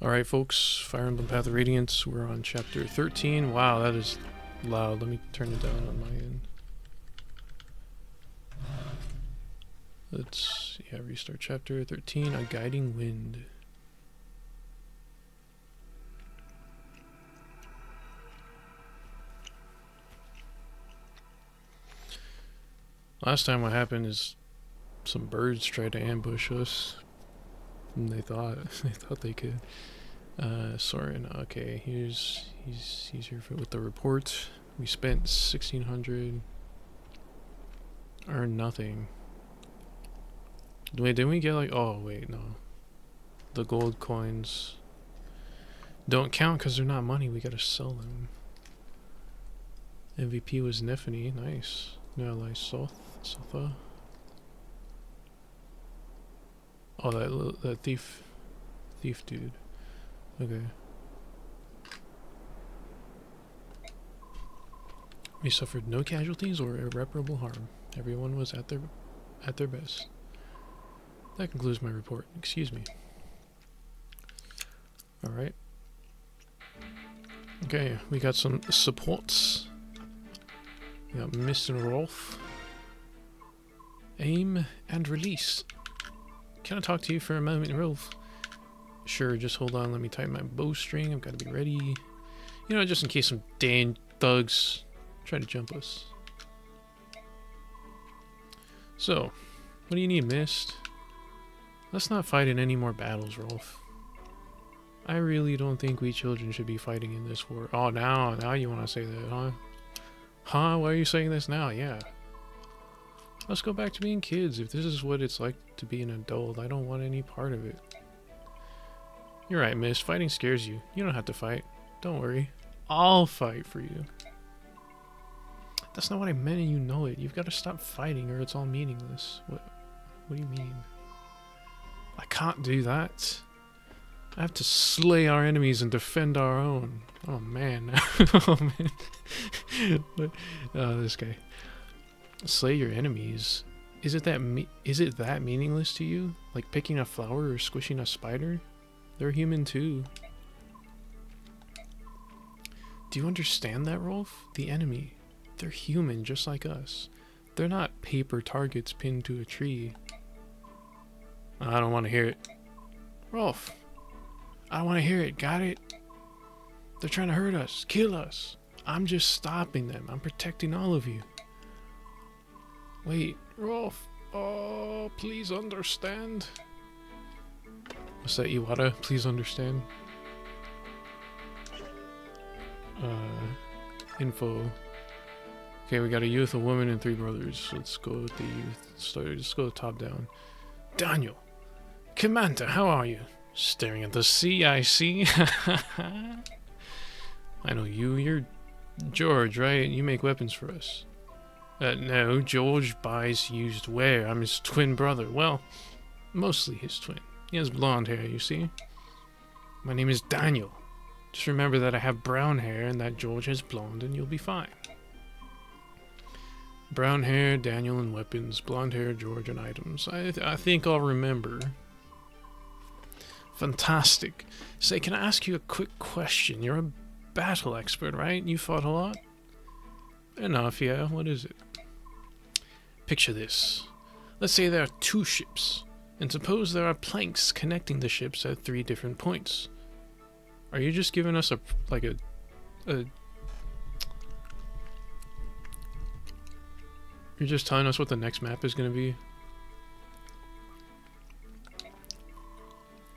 Alright folks, Fire Emblem Path of Radiance, we're on chapter 13. Wow, that is loud. Let me turn it down on my end. Let's, restart chapter 13, A Guiding Wind. Last time what happened is some birds tried to ambush us. And they thought they could. Soren, okay, he's here with the report. We spent 1,600. Earned nothing. Wait, didn't we get like, oh wait, no. The gold coins don't count because they're not money, we gotta sell them. MVP was Nephany, nice. No, like Sotha. Oh, that thief dude. Okay. We suffered no casualties or irreparable harm. Everyone was at their best. That concludes my report. Excuse me. Alright. Okay, we got some supports. We got Miss and Rolf. Aim and release. Can I talk to you for a moment, Rolf? Sure, just hold on, let me tighten my bowstring. I've got to be ready. You know, just in case some dang thugs try to jump us. So, what do you need, Mist? Let's not fight in any more battles, Rolf. I really don't think we children should be fighting in this war. Oh, now you want to say that, huh? Huh? Why are you saying this now? Yeah. Let's go back to being kids. If this is what it's like to be an adult, I don't want any part of it. You're right, Miss. Fighting scares you. You don't have to fight. Don't worry. I'll fight for you. That's not what I meant and you know it. You've got to stop fighting or it's all meaningless. What do you mean? I can't do that. I have to slay our enemies and defend our own. Oh man. Oh man. This guy. Slay your enemies. Is it that meaningless to you? Like picking a flower or squishing a spider? They're human too. Do you understand that, Rolf? The enemy. They're human just like us. They're not paper targets pinned to a tree. I don't want to hear it. Rolf. I don't want to hear it. Got it? They're trying to hurt us. Kill us. I'm just stopping them. I'm protecting all of you. Wait, Rolf. Oh, please understand. What's that, Iwata? Please understand. Info. Okay, we got a youth, a woman, and 3 brothers. Let's go with the youth. Let's go top down. Daniel. Commander, how are you? Staring at the sea, I see. I know you. You're George, right? You make weapons for us. No, George buys used wear. I'm his twin brother. Well, mostly his twin. He has blonde hair, you see. My name is Daniel. Just remember that I have brown hair and that George has blonde and you'll be fine. Brown hair, Daniel, and weapons. Blonde hair, George, and items. I think I'll remember. Fantastic. Say, can I ask you a quick question? You're a battle expert, right? You fought a lot? Enough, yeah. What is it? Picture this. Let's say there are 2 ships, and suppose there are planks connecting the ships at 3 different points. Are you just giving us a You're just telling us what the next map is going to be?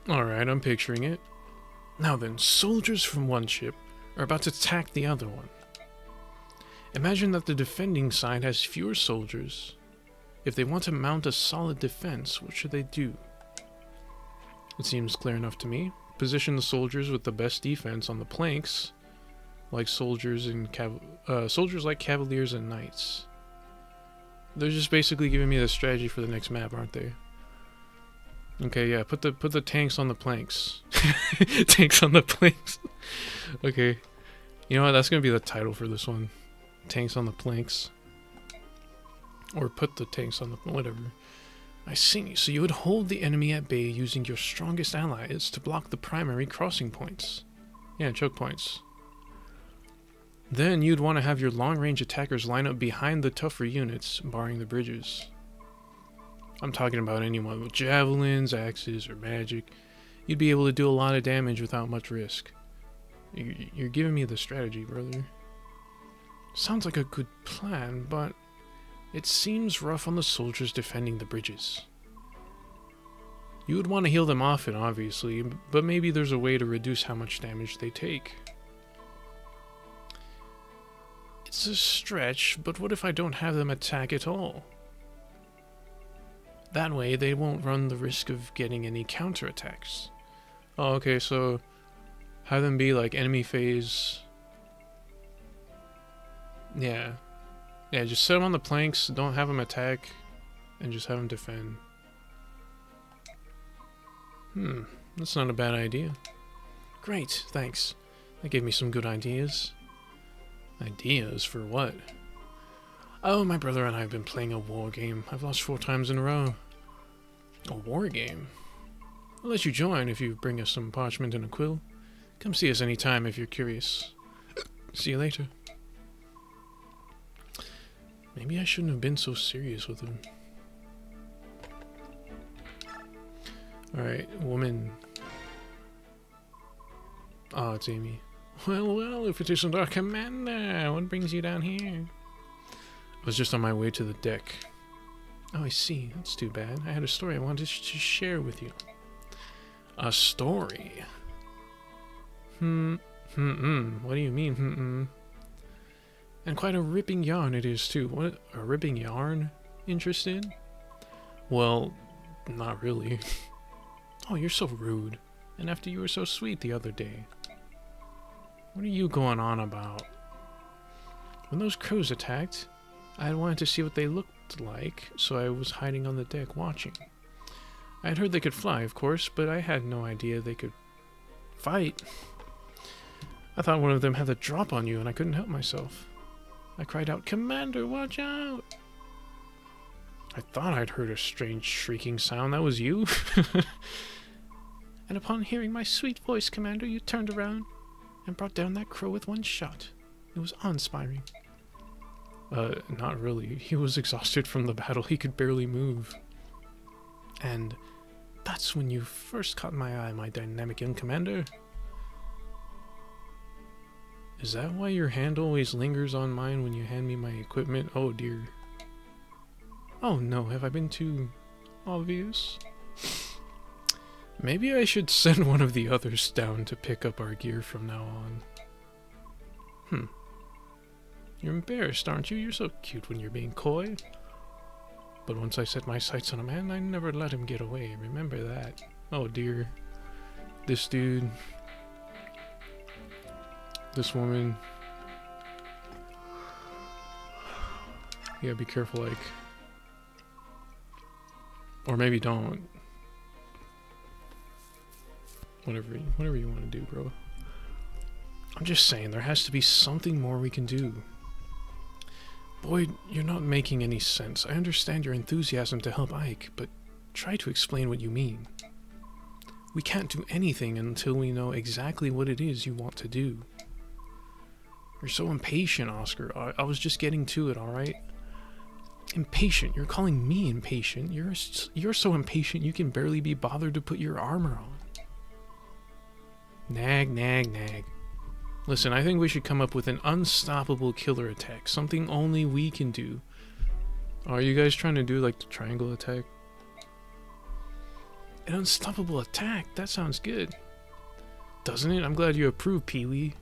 Alright, I'm picturing it. Now then, soldiers from one ship are about to attack the other one. Imagine that the defending side has fewer soldiers. If they want to mount a solid defense, what should they do? It seems clear enough to me. Position the soldiers with the best defense on the planks, like soldiers like cavaliers and knights. They're just basically giving me the strategy for the next map, aren't they? Okay, yeah, put the tanks on the planks. Tanks on the planks. Okay. You know what, that's gonna be the title for this one. Tanks on the planks. Or put the tanks on the... whatever. I see. So you would hold the enemy at bay using your strongest allies to block the primary crossing points. Yeah, choke points. Then you'd want to have your long-range attackers line up behind the tougher units, barring the bridges. I'm talking about anyone with javelins, axes, or magic. You'd be able to do a lot of damage without much risk. You're giving me the strategy, brother. Sounds like a good plan, but it seems rough on the soldiers defending the bridges. You would want to heal them often, obviously, but maybe there's a way to reduce how much damage they take. It's a stretch, but what if I don't have them attack at all? That way, they won't run the risk of getting any counterattacks. Oh, okay, so have them be like enemy phase. Yeah. Yeah, just set them on the planks, don't have them attack, and just have them defend. That's not a bad idea. Great, thanks. That gave me some good ideas. Ideas for what? Oh, my brother and I have been playing a war game. I've lost 4 times in a row. A war game? I'll let you join if you bring us some parchment and a quill. Come see us anytime if you're curious. See you later. Maybe I shouldn't have been so serious with him. Alright, woman. Oh, it's Amy. Well, if it isn't our commander, what brings you down here? I was just on my way to the deck. Oh, I see. That's too bad. I had a story I wanted to share with you. A story? What do you mean, And quite a ripping yarn it is, too. What? A ripping yarn? Interested? Well, not really. Oh, you're so rude. And after you were so sweet the other day. What are you going on about? When those crows attacked, I wanted to see what they looked like, so I was hiding on the deck watching. I had heard they could fly, of course, but I had no idea they could fight. I thought one of them had the drop on you, and I couldn't help myself. I cried out, "Commander, watch out!" I thought I'd heard a strange shrieking sound. That was you? And upon hearing my sweet voice, Commander, you turned around and brought down that crow with one shot. It was awe-inspiring. Not really. He was exhausted from the battle. He could barely move. And that's when you first caught my eye, my dynamic young commander. Is that why your hand always lingers on mine when you hand me my equipment? Oh dear. Oh no, have I been too obvious? Maybe I should send one of the others down to pick up our gear from now on. You're embarrassed, aren't you? You're so cute when you're being coy. But once I set my sights on a man, I never let him get away. Remember that. Oh dear. This dude. This woman. Yeah, be careful, like. Or maybe don't. Whatever you want to do, bro. I'm just saying, there has to be something more we can do. Boyd, you're not making any sense. I understand your enthusiasm to help Ike, but try to explain what you mean. We can't do anything until we know exactly what it is you want to do. You're so impatient, Oscar. I was just getting to it, alright? Impatient? You're calling me impatient? You're so impatient you can barely be bothered to put your armor on. Nag, nag, nag. Listen, I think we should come up with an unstoppable killer attack. Something only we can do. Are you guys trying to do like the triangle attack? An unstoppable attack? That sounds good. Doesn't it? I'm glad you approve, Pee-wee.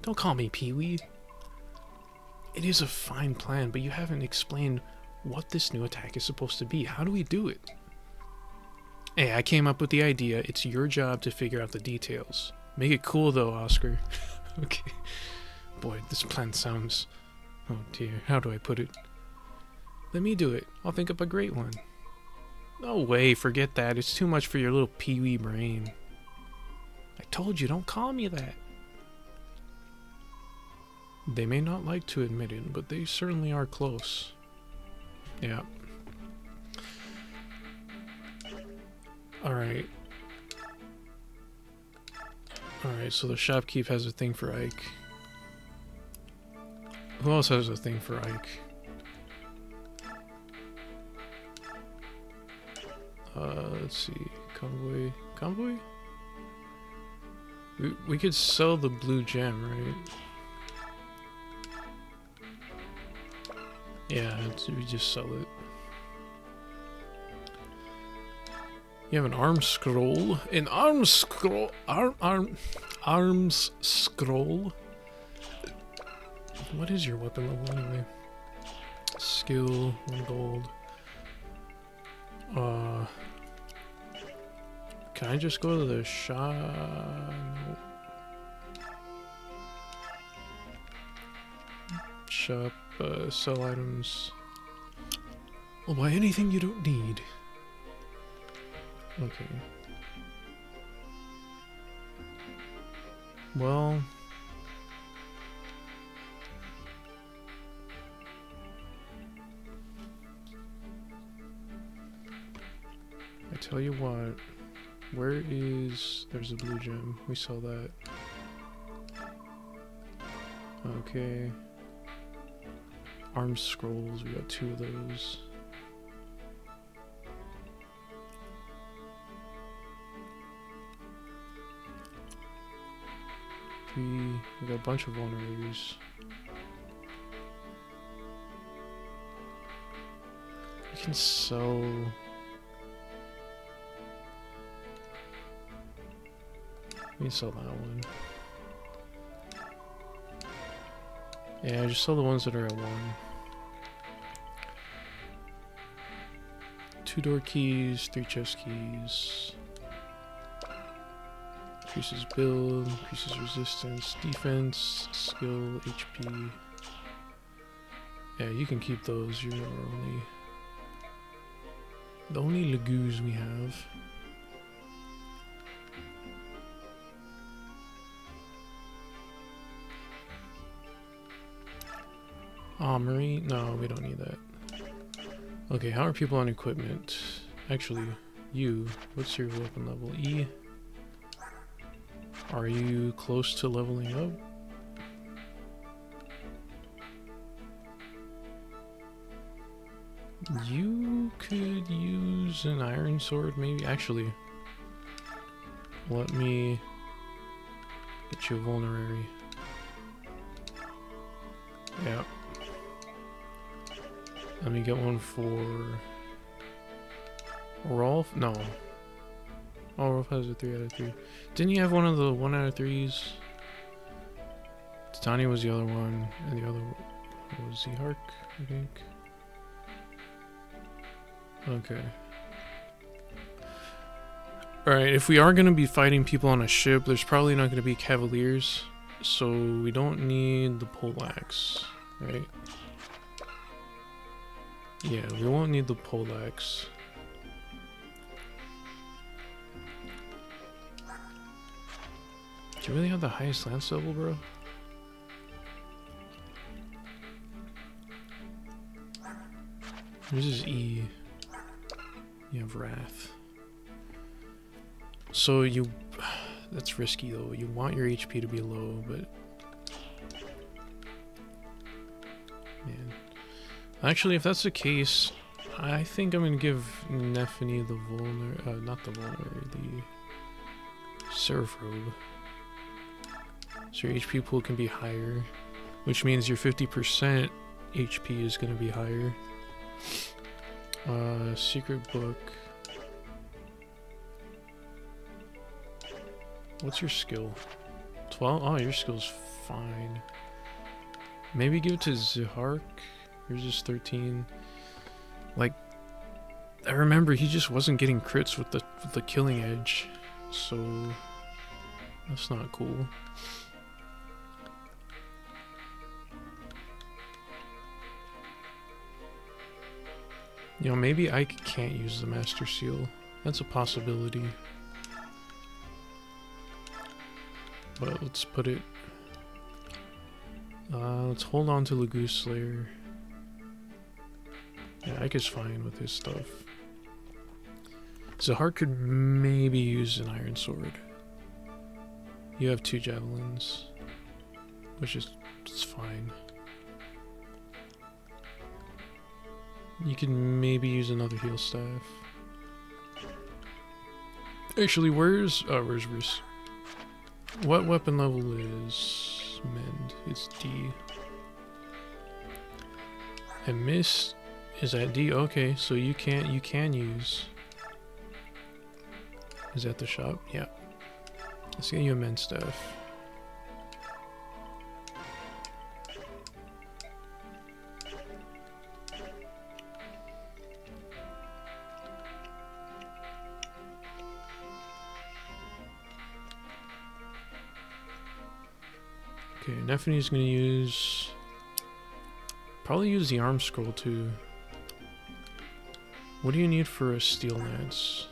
Don't call me Pee-wee. It is a fine plan, but you haven't explained what this new attack is supposed to be. How do we do it? Hey, I came up with the idea. It's your job to figure out the details. Make it cool, though, Oscar. Okay. Boy, this plan sounds... Oh, dear. How do I put it? Let me do it. I'll think up a great one. No way. Forget that. It's too much for your little pee-wee brain. I told you, don't call me that. They may not like to admit it, but they certainly are close. Yeah. Alright. Alright, so the shopkeep has a thing for Ike. Who else has a thing for Ike? Let's see. Convoy. Convoy? We could sell the blue gem, right? Yeah, we just sell it. You have an arm scroll. An arm scroll. Arms scroll. What is your weapon level anyway? Skill, 1 gold. Can I just go to the shop? No. Shop, sell items. Well, buy anything you don't need. Okay. Well... I tell you what, where is... There's a blue gem. We sell that. Okay. Arm scrolls, we got 2 of those. We got a bunch of vulneraries. We can sell... We can sell that one. Yeah, just sell the ones that are at 1. 2 door keys, 3 chest keys. Increases build, increases resistance, defense, skill, HP. Yeah, you can keep those. You're the only Lagoos we have. Armory? No, we don't need that. Okay, how are people on equipment? Actually, you, what's your weapon level? E? Are you close to leveling up? You could use an iron sword, maybe. Actually, let me get you a vulnerary. Yeah. Let me get one for Rolf? No. Oh, Rolf has a 3 out of 3. Didn't you have one of the 1 out of 3s? Titania was the other one, and the other was Zehark, I think. Okay. Alright, if we are going to be fighting people on a ship, there's probably not going to be cavaliers, so we don't need the poleaxe, right? Yeah, we won't need the poleaxe. Do you really have the highest lance level, bro? This is E. You have Wrath. So you... That's risky though. You want your HP to be low, but... Man. Actually, if that's the case, I think I'm gonna give Nephany the not the the Seraph Robe. So your HP pool can be higher, which means your 50% HP is gonna be higher. Secret book. What's your skill? 12? Oh, your skill's fine. Maybe give it to Zehark. Yours is 13. Like, I remember he just wasn't getting crits with the killing edge, so that's not cool. You know, maybe I can't use the Master Seal. That's a possibility. But let's put it... let's hold on to Lagoose Slayer. Yeah, Ike is fine with his stuff. Zahar could maybe use an iron sword. You have 2 javelins, which is it's fine. You could maybe use another heal staff. Actually, where's Bruce? What weapon level is Mend? It's D. And Mist is at D. Okay, so you can use. Is that the shop? Yeah. Let's get you a Mend staff. Okay, Nephine's gonna use... Probably use the arm scroll too. What do you need for a steel lance?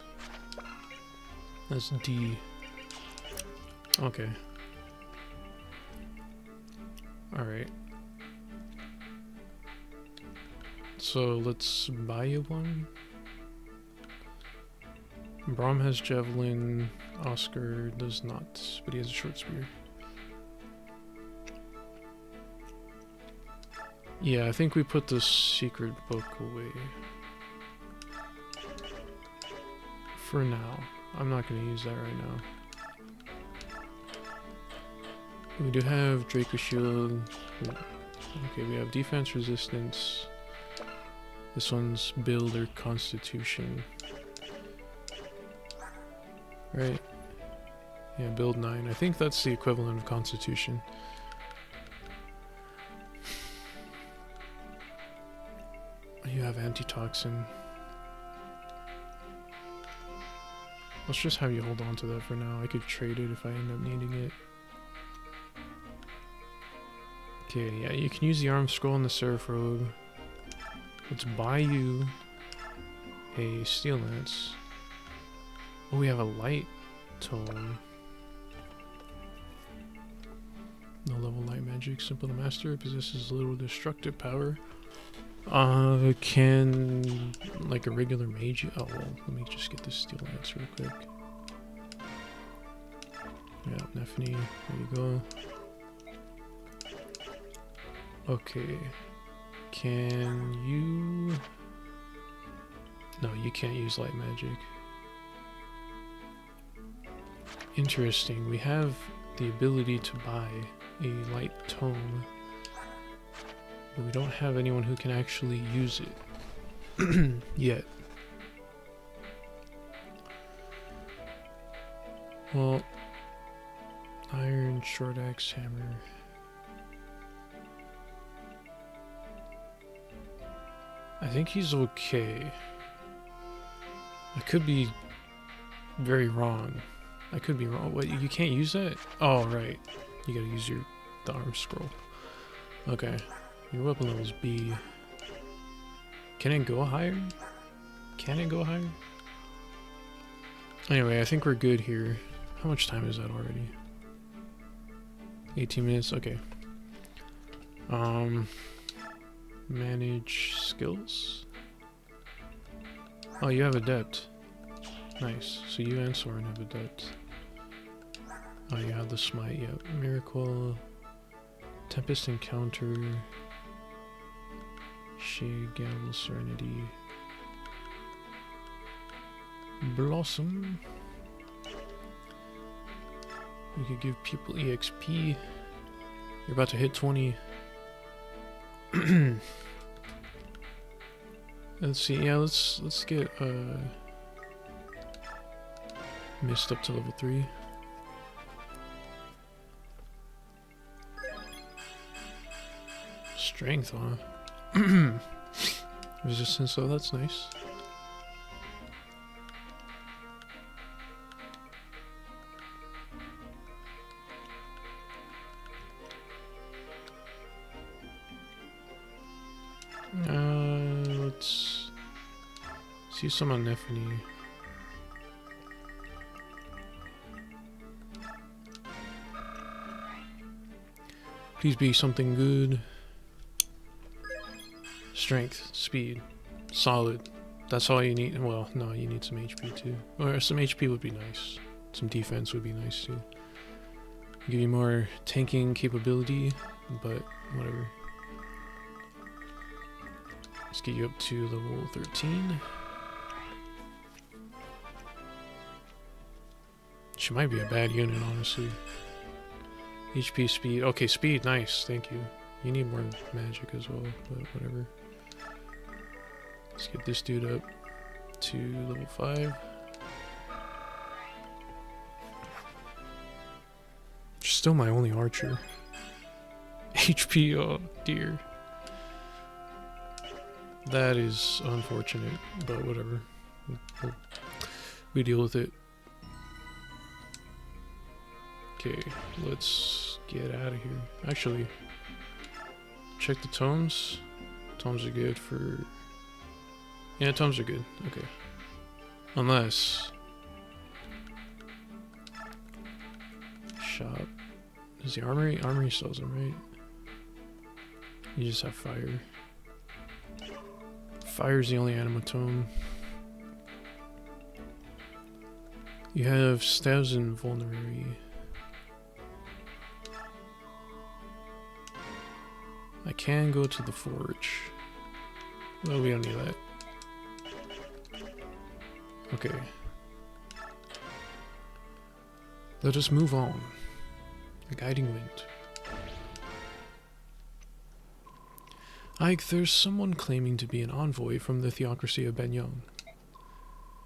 That's D. Okay. Alright. So let's buy you one. Braum has javelin. Oscar does not, but he has a short spear. Yeah, I think we put the secret book away. For now. I'm not going to use that right now. We do have Draco Shield. Okay, we have defense, resistance. This one's build or constitution. Right? Yeah, build 9. I think that's the equivalent of constitution. You have antitoxin. Let's just have you hold on to that for now. I could trade it if I end up needing it. Okay, yeah, you can use the arm scroll and the seraph robe. Let's buy you a steel lance. Oh, we have a light tome. No level light magic, simple to master, possesses little destructive power. Can like a regular mage? Oh well, let me just get this steel lance real quick. Yeah, Nephine, there you go. Okay, can you? No, you can't use light magic. Interesting. We have the ability to buy a light tome. But we don't have anyone who can actually use it yet. Well, iron, short axe, hammer. I think he's okay. I could be very wrong. I could be wrong. What, you can't use that? Oh, right. You gotta use the arm scroll. Okay. Your weapon level is B. Can it go higher? Can it go higher? Anyway, I think we're good here. How much time is that already? 18 minutes? Okay. Manage skills? Oh, you have adept. Nice. So you and Soren have adept. Oh, you have the smite. Yep. Miracle. Tempest encounter. Shade, Gavel, Serenity. Blossom. We could give people EXP. You're about to hit 20. Let's see. Yeah, let's get Mist up to level 3. Strength, huh? Resistance, though, that's nice. Let's see some on Nephine. Please be something good. Strength, speed, solid. That's all you need. Well, no, you need some HP too. Or some HP would be nice. Some defense would be nice too. Give you more tanking capability, but whatever. Let's get you up to level 13. She might be a bad unit, honestly. HP, speed. Okay, speed, nice, thank you. You need more magic as well, but whatever. Let's get this dude up to level 5. She's still my only archer. HP, oh dear. That is unfortunate, but whatever. We deal with it. Okay, let's get out of here. Actually, check the tomes. Tomes are good for... Yeah, tomes are good. Okay. Unless... Shop. Is the armory? Armory sells them, right? You just have fire. Fire's the only anima tome. You have staves and vulnerary. I can go to the forge. Well, we don't need that. Okay. Let us move on. The guiding wind. Ike, there's someone claiming to be an envoy from the theocracy of Benyon.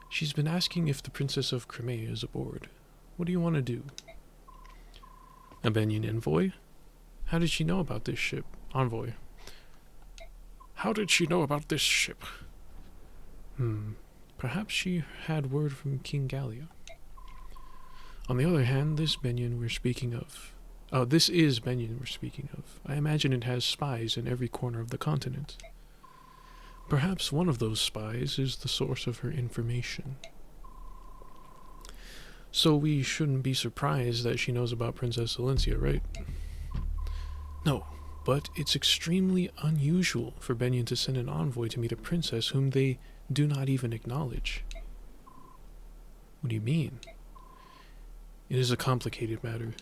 She's been asking if the Princess of Crimea is aboard. What do you want to do? A Benyon envoy? How did she know about this ship? Envoy. How did she know about this ship? Perhaps she had word from King Gallia. On the other hand, this Benyon we're speaking of... Oh, this is Benyon we're speaking of. I imagine it has spies in every corner of the continent. Perhaps one of those spies is the source of her information. So we shouldn't be surprised that she knows about Princess Valencia, right? No, but it's extremely unusual for Benyon to send an envoy to meet a princess whom they do not even acknowledge. What do you mean? It is a complicated matter.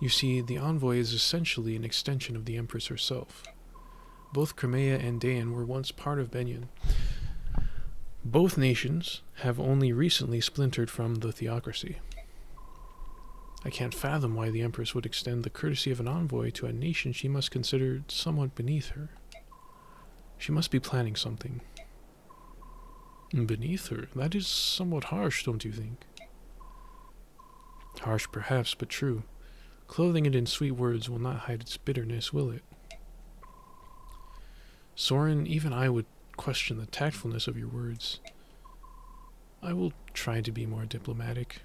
You see, the envoy is essentially an extension of the Empress herself. Both Crimea and Dayan were once part of Benyon. Both nations have only recently splintered from the theocracy. I can't fathom why the Empress would extend the courtesy of an envoy to a nation she must consider somewhat beneath her. She must be planning something. Beneath her? That is somewhat harsh, don't you think? Harsh perhaps, but true. Clothing it in sweet words will not hide its bitterness, will it? Soren, even I would question the tactfulness of your words. I will try to be more diplomatic.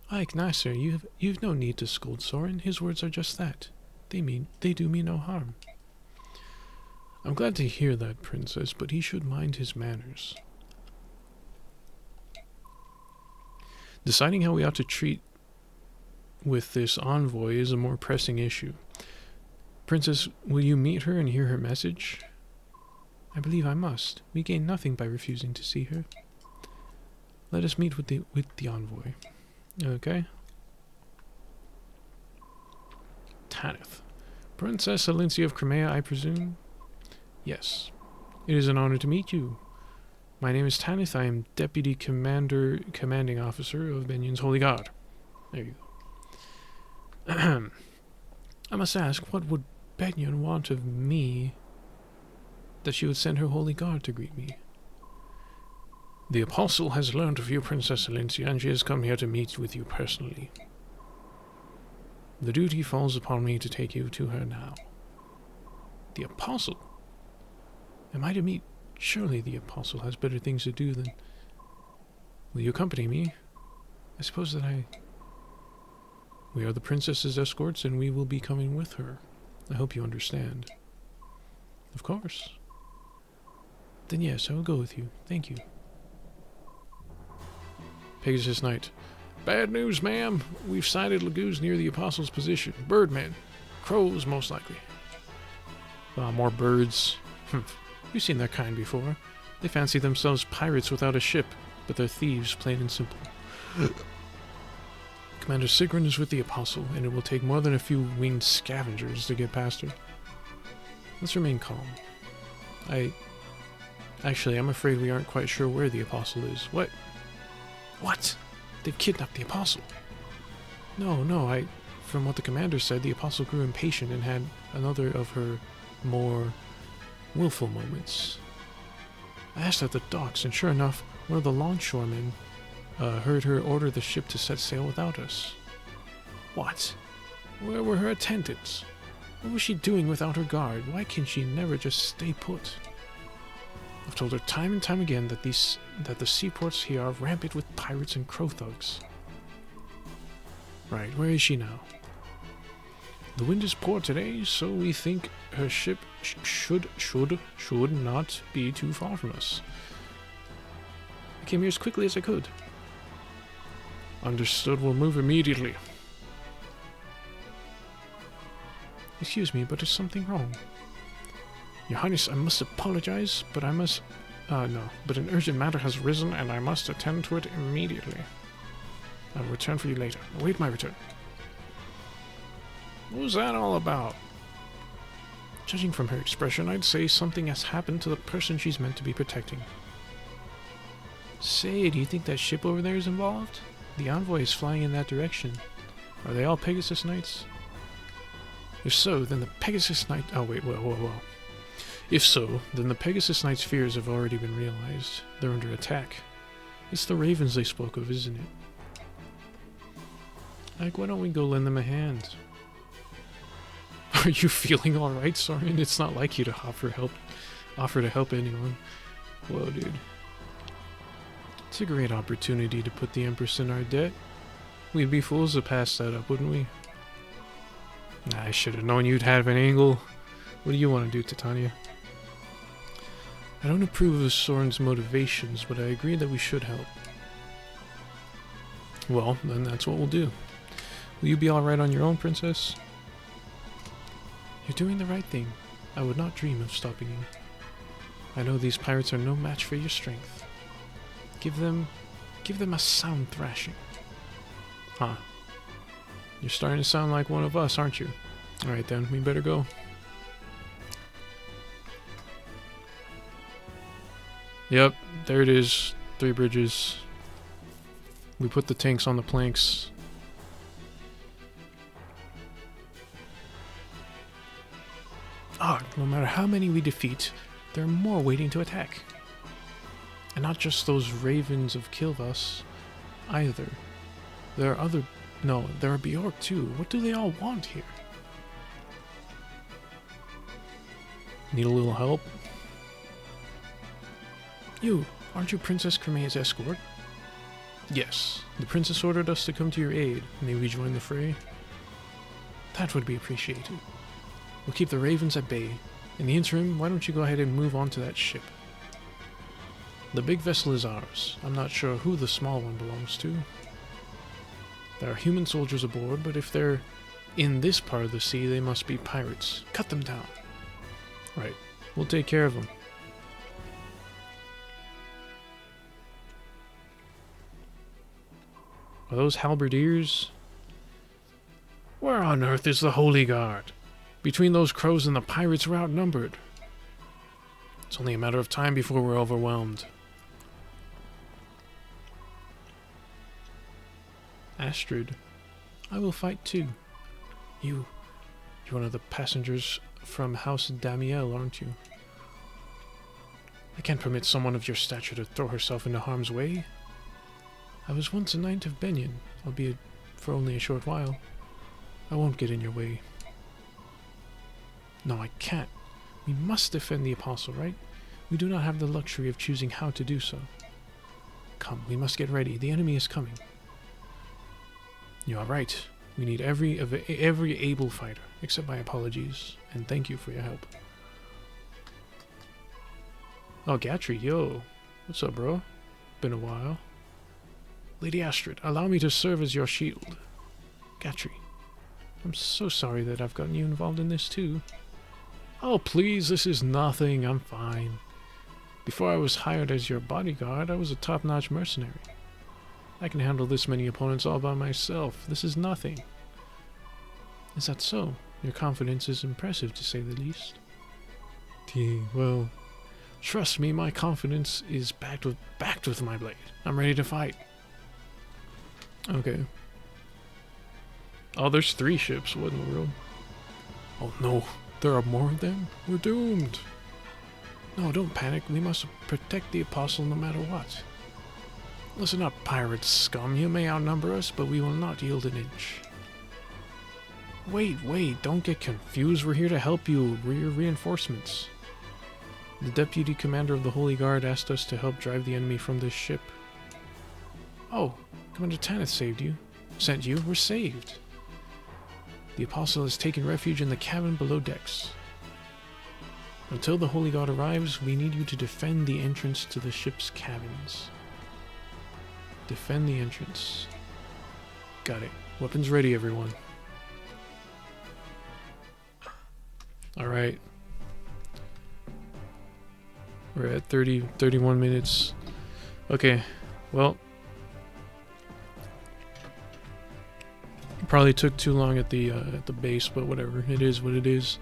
Ike, Nasser, you've no need to scold Soren. His words are just that. They do me no harm. I'm glad to hear that, Princess, but he should mind his manners. Deciding how we ought to treat with this envoy is a more pressing issue. Princess, will you meet her and hear her message? I believe I must. We gain nothing by refusing to see her. Let us meet with the envoy. Okay. Tanith. Princess Valencia of Crimea, I presume? Yes. It is an honor to meet you. My name is Tanith. I am Deputy Commanding Officer of Benyon's Holy Guard. There you go. I must ask, what would Benyon want of me that she would send her Holy Guard to greet me? The Apostle has learned of you, Princess Valencia, and she has come here to meet with you personally. The duty falls upon me to take you to her now. The Apostle? Am I to meet? Surely the Apostle has better things to do than... Will you accompany me? I suppose that We are the princess's escorts, and we will be coming with her. I hope you understand. Of course. Then yes, I will go with you. Thank you. Pegasus Knight. Bad news, ma'am. We've sighted lagoons near the Apostle's position. Birdmen. Crows, most likely. More birds. You've seen their kind before. They fancy themselves pirates without a ship, but they're thieves, plain and simple. Commander Sigrun is with the Apostle, and it will take more than a few winged scavengers to get past her. Let's remain calm. Actually, I'm afraid we aren't quite sure where the Apostle is. What? What? They've kidnapped the Apostle. No, from what the commander said, the Apostle grew impatient and had another of her more willful moments. I asked at the docks, and sure enough, one of the longshoremen heard her order the ship to set sail without us. What? Where were her attendants? What was she doing without her guard? Why can she never just stay put? I've told her time and time again that the seaports here are rampant with pirates and crow thugs. Right, where is she now? The wind is poor today, so we think her ship should not be too far from us. I came here as quickly as I could. Understood, we'll move immediately. Excuse me, but is something wrong? Your Highness, I must apologize, but but an urgent matter has arisen and I must attend to it immediately. I will return for you later. Await my return. What was that all about? Judging from her expression, I'd say something has happened to the person she's meant to be protecting. Say, do you think that ship over there is involved? The envoy is flying in that direction. Are they all Pegasus Knights? If so, then the Pegasus Knight... Oh, wait, whoa. If so, then the Pegasus Knights' fears have already been realized. They're under attack. It's the ravens they spoke of, isn't it? Like, why don't we go lend them a hand? Are you feeling alright, Soren? It's not like you to offer to help anyone. Whoa, dude. It's a great opportunity to put the Empress in our debt. We'd be fools to pass that up, wouldn't we? I should have known you'd have an angle. What do you want to do, Titania? I don't approve of Soren's motivations, but I agree that we should help. Well, then that's what we'll do. Will you be alright on your own, Princess? You're doing the right thing. I would not dream of stopping you. I know these pirates are no match for your strength. Give them a sound thrashing. Huh. You're starting to sound like one of us, aren't you? Alright then, we better go. Yep, there it is. 3 bridges. We put the tanks on the planks. No matter how many we defeat, there are more waiting to attack. And not just those ravens of Kilvas, either. There are there are Bjork too. What do they all want here? Need a little help? You, aren't you Princess Cremea's escort? Yes, the princess ordered us to come to your aid. May we join the fray? That would be appreciated. We'll keep the ravens at bay. In the interim, why don't you go ahead and move on to that ship? The big vessel is ours. I'm not sure who the small one belongs to. There are human soldiers aboard, but if they're in this part of the sea, they must be pirates. Cut them down. Right. We'll take care of them. Are those halberdiers? Where on earth is the Holy Guard? Between those crows and the pirates, we're outnumbered. It's only a matter of time before we're overwhelmed. Astrid, I will fight too. You're one of the passengers from House Damiel, aren't you? I can't permit someone of your stature to throw herself into harm's way. I was once a knight of Benyon, albeit for only a short while. I won't get in your way. No, I can't. We must defend the Apostle, right? We do not have the luxury of choosing how to do so. Come, we must get ready. The enemy is coming. You are right. We need every able fighter. Accept my apologies, and thank you for your help. Oh, Gatry, yo. What's up, bro? Been a while. Lady Astrid, allow me to serve as your shield. Gatry, I'm so sorry that I've gotten you involved in this too. Oh, please, this is nothing. I'm fine. Before I was hired as your bodyguard, I was a top-notch mercenary. I can handle this many opponents all by myself. This is nothing. Is that so? Your confidence is impressive, to say the least. Well, trust me, my confidence is backed with my blade. I'm ready to fight. Okay. Oh, there's 3 ships. What in the world? Oh no, there are more of them? We're doomed. No, don't panic. We must protect the apostle no matter what. Listen up, pirate scum. You may outnumber us, but we will not yield an inch. Wait, don't get confused. We're here to help you. We're your reinforcements. The deputy commander of the Holy Guard asked us to help drive the enemy from this ship. Oh, Commander Tanith sent you. We're saved. The apostle has taken refuge in the cabin below decks. Until the Holy God arrives, we need you to defend the entrance to the ship's cabins. Defend the entrance. Got it. Weapons ready, everyone. Alright. We're at 31 minutes. Okay, well. Probably took too long at the base, but whatever. It is what it is.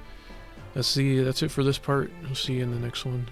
That's it for this part. We'll see you in the next one.